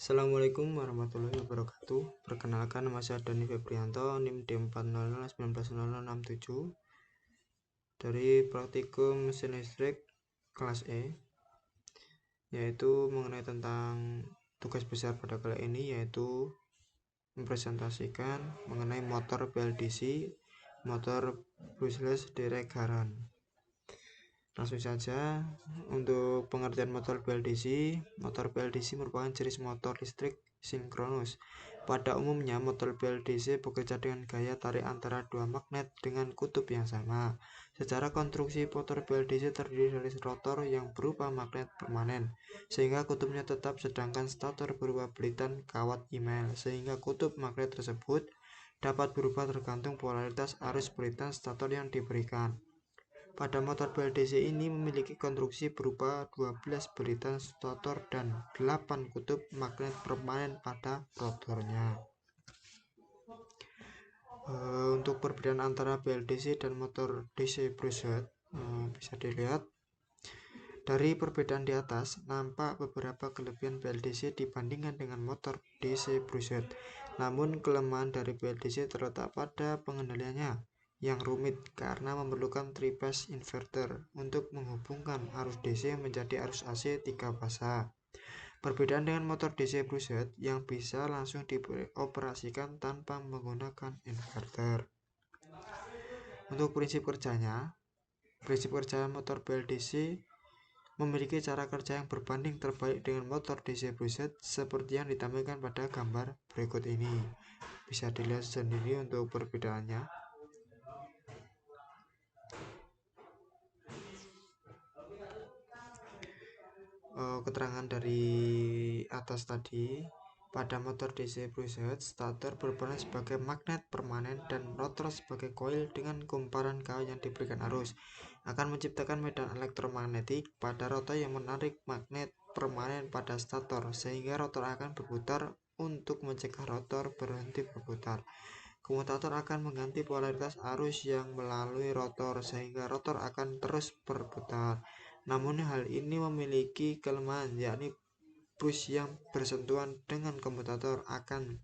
Assalamualaikum warahmatullahi wabarakatuh. Perkenalkan, nama saya Dani Febrianto, NIM D400190067 dari praktikum mesin listrik kelas E, yaitu mengenai tentang tugas besar pada kali ini, yaitu mempresentasikan mengenai motor PLDC, motor brushless direct current. Langsung saja, untuk pengertian motor PLDC merupakan jenis motor listrik sinkronus. Pada umumnya, motor PLDC bekerja dengan gaya tarik antara dua magnet dengan kutub yang sama. Secara konstruksi, motor PLDC terdiri dari rotor yang berupa magnet permanen, sehingga kutubnya tetap, sedangkan stator berupa belitan kawat email, sehingga kutub magnet tersebut dapat berubah tergantung polaritas arus belitan stator yang diberikan. Pada motor PLDC ini memiliki konstruksi berupa 12 belitan stator dan 8 kutub magnet permanen pada rotornya. Untuk perbedaan antara PLDC dan motor DC brushless bisa dilihat dari perbedaan di atas. Nampak beberapa kelebihan PLDC dibandingkan dengan motor DC brushless. Namun kelemahan dari PLDC terletak pada pengendaliannya yang rumit karena memerlukan 3-phase inverter untuk menghubungkan arus DC menjadi arus AC 3 fasa. Perbedaan dengan motor DC brushless yang bisa langsung dioperasikan tanpa menggunakan inverter. Untuk prinsip kerja motor PLDC memiliki cara kerja yang berbanding terbalik dengan motor DC brushless seperti yang ditampilkan pada gambar berikut ini. Bisa dilihat sendiri untuk perbedaannya. Keterangan dari atas tadi, pada motor DC brushless, stator berperan sebagai magnet permanen dan rotor sebagai koil. Dengan kumparan kawat yang diberikan arus akan menciptakan medan elektromagnetik pada rotor yang menarik magnet permanen pada stator, sehingga rotor akan berputar. Untuk mencegah rotor berhenti berputar, komutator akan mengganti polaritas arus yang melalui rotor, sehingga rotor akan terus berputar. Namun hal ini memiliki kelemahan, yakni brush yang bersentuhan dengan komutator akan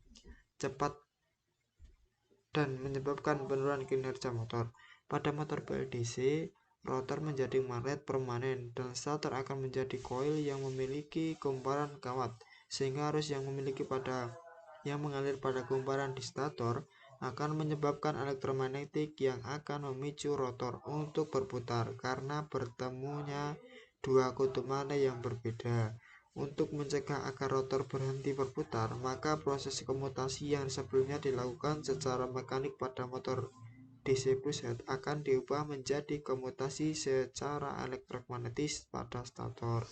cepat dan menyebabkan penurunan kinerja motor. Pada motor PLDC, rotor menjadi magnet permanen dan stator akan menjadi koil yang memiliki kumparan kawat, sehingga arus yang mengalir pada kumparan di stator akan menyebabkan elektromagnetik yang akan memicu rotor untuk berputar karena bertemunya dua kutub magnet yang berbeda. Untuk mencegah agar rotor berhenti berputar, maka proses komutasi yang sebelumnya dilakukan secara mekanik pada motor DC brushless akan diubah menjadi komutasi secara elektromagnetis pada stator.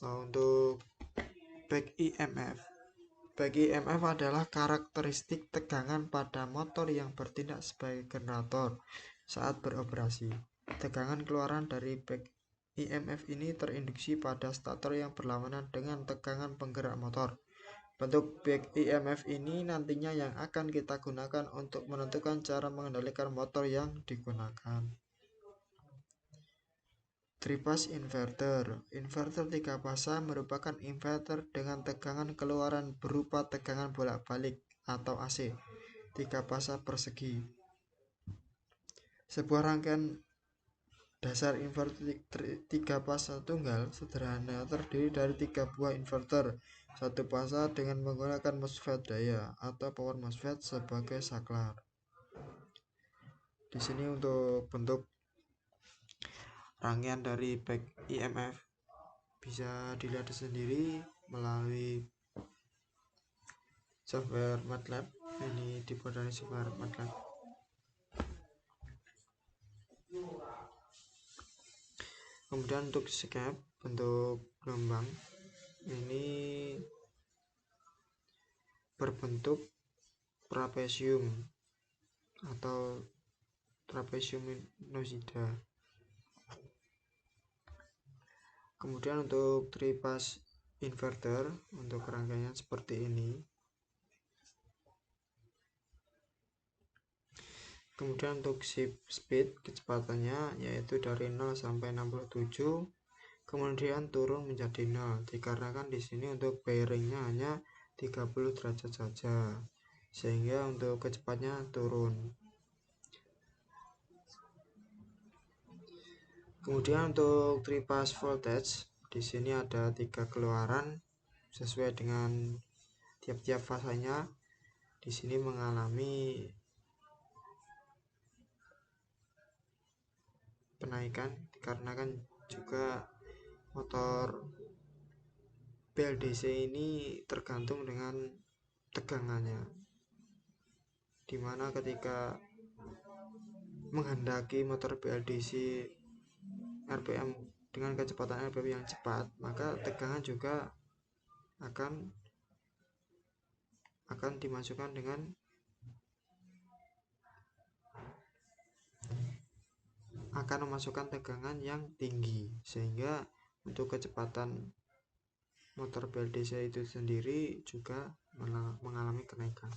Untuk back EMF adalah karakteristik tegangan pada motor yang bertindak sebagai generator saat beroperasi. Tegangan keluaran dari back EMF ini terinduksi pada stator yang berlawanan dengan tegangan penggerak motor. Bentuk back EMF ini nantinya yang akan kita gunakan untuk menentukan cara mengendalikan motor yang digunakan. 3-phase inverter. Inverter 3 fasa merupakan inverter dengan tegangan keluaran berupa tegangan bolak-balik atau AC 3 fasa persegi. Sebuah rangkaian dasar inverter 3 fasa tunggal sederhana terdiri dari 3 buah inverter 1 fasa dengan menggunakan MOSFET daya atau power MOSFET sebagai saklar. Di sini untuk bentuk rangkaian dari back EMF bisa dilihat sendiri melalui software MATLAB. Ini dibuat dari software MATLAB. Kemudian untuk scape, bentuk gelombang ini berbentuk trapesium atau trapeziuminoida. Kemudian untuk 3-phase inverter, untuk rangkaian seperti ini. Kemudian untuk shift speed, kecepatannya yaitu dari 0 sampai 67. kemudian turun menjadi 0 dikarenakan di sini untuk bearingnya hanya 30 derajat saja, sehingga untuk kecepatannya turun. Kemudian untuk 3 phase voltage, di sini ada 3 keluaran sesuai dengan tiap-tiap fasanya. Di sini mengalami penaikan dikarenakan juga motor BLDC ini tergantung dengan tegangannya, dimana ketika menghendaki motor BLDC RPM dengan kecepatan RPM yang cepat, maka tegangan juga akan dimasukkan dengan akan memasukkan tegangan yang tinggi, sehingga untuk kecepatan motor BLDC itu sendiri juga mengalami kenaikan.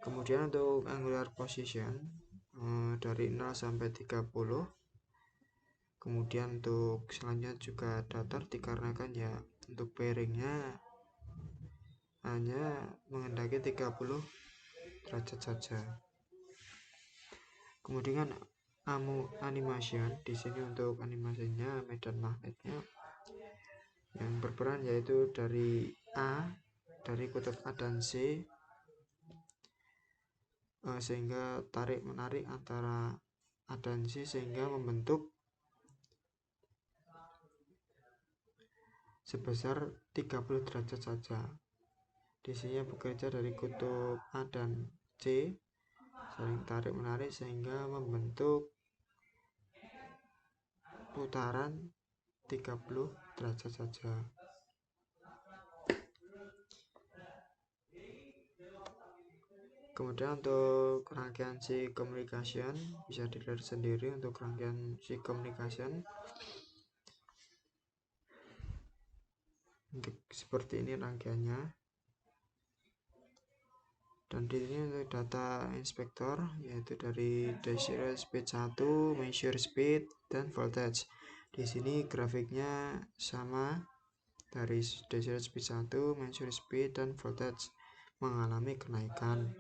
Kemudian untuk angular position dari 0 sampai 30. Kemudian untuk selanjutnya juga datar dikarenakan ya untuk bearingnya hanya menghendaki 30 derajat saja. Kemudian animation, di sini untuk animasinya medan magnetnya yang berperan yaitu dari kutub A dan C, sehingga tarik menarik antara A dan C sehingga membentuk sebesar 30 derajat saja. Di sini bekerja dari kutub A dan C saling tarik menarik sehingga membentuk putaran 30 derajat saja. Kemudian untuk rangkaian C communication bisa dilihat sendiri untuk rangkaian C communication untuk seperti ini rangkaiannya. Dan di sini untuk data inspektor yaitu dari decimal speed 1, measure speed dan voltage. Di sini grafiknya sama dari decimal speed 1, measure speed dan voltage mengalami kenaikan.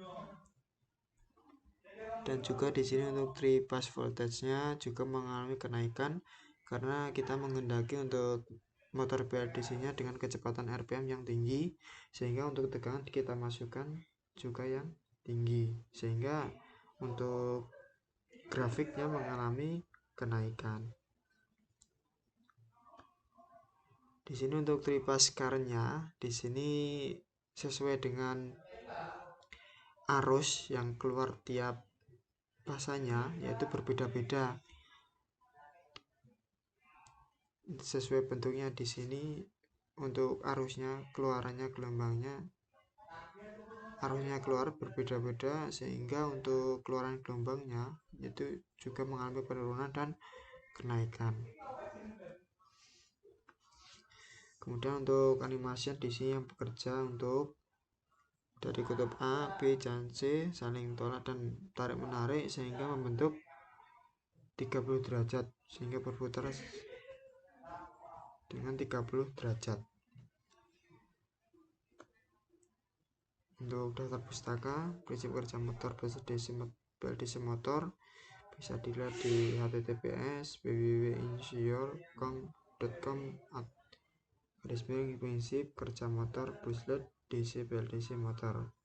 Dan juga di sini untuk 3 phase voltage-nya juga mengalami kenaikan karena kita menghendaki untuk motor BLDC-nya dengan kecepatan RPM yang tinggi, sehingga untuk tegangan kita masukkan juga yang tinggi, sehingga untuk grafiknya mengalami kenaikan. Di sini untuk 3 phase current-nya di sini sesuai dengan arus yang keluar tiap fasanya yaitu berbeda-beda sesuai bentuknya. Di sini untuk arusnya keluar berbeda-beda, sehingga untuk keluaran gelombangnya itu juga mengalami penurunan dan kenaikan. Kemudian untuk animasi di sini yang bekerja untuk dari kutub A, B, dan C saling tolak dan tarik menarik sehingga membentuk 30 derajat sehingga berputar dengan 30 derajat. Untuk daftar pustaka prinsip kerja motor BLDC motor bisa dilihat di https://www.insior.com prinsip kerja motor DC BLDC motor.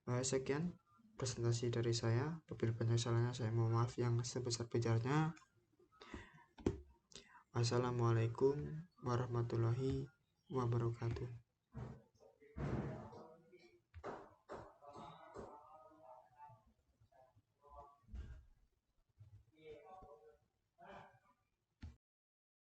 Sekian presentasi dari saya. Apabila banyak salahnya saya mohon maaf yang sebesar-besarnya. Wassalamualaikum warahmatullahi wabarakatuh.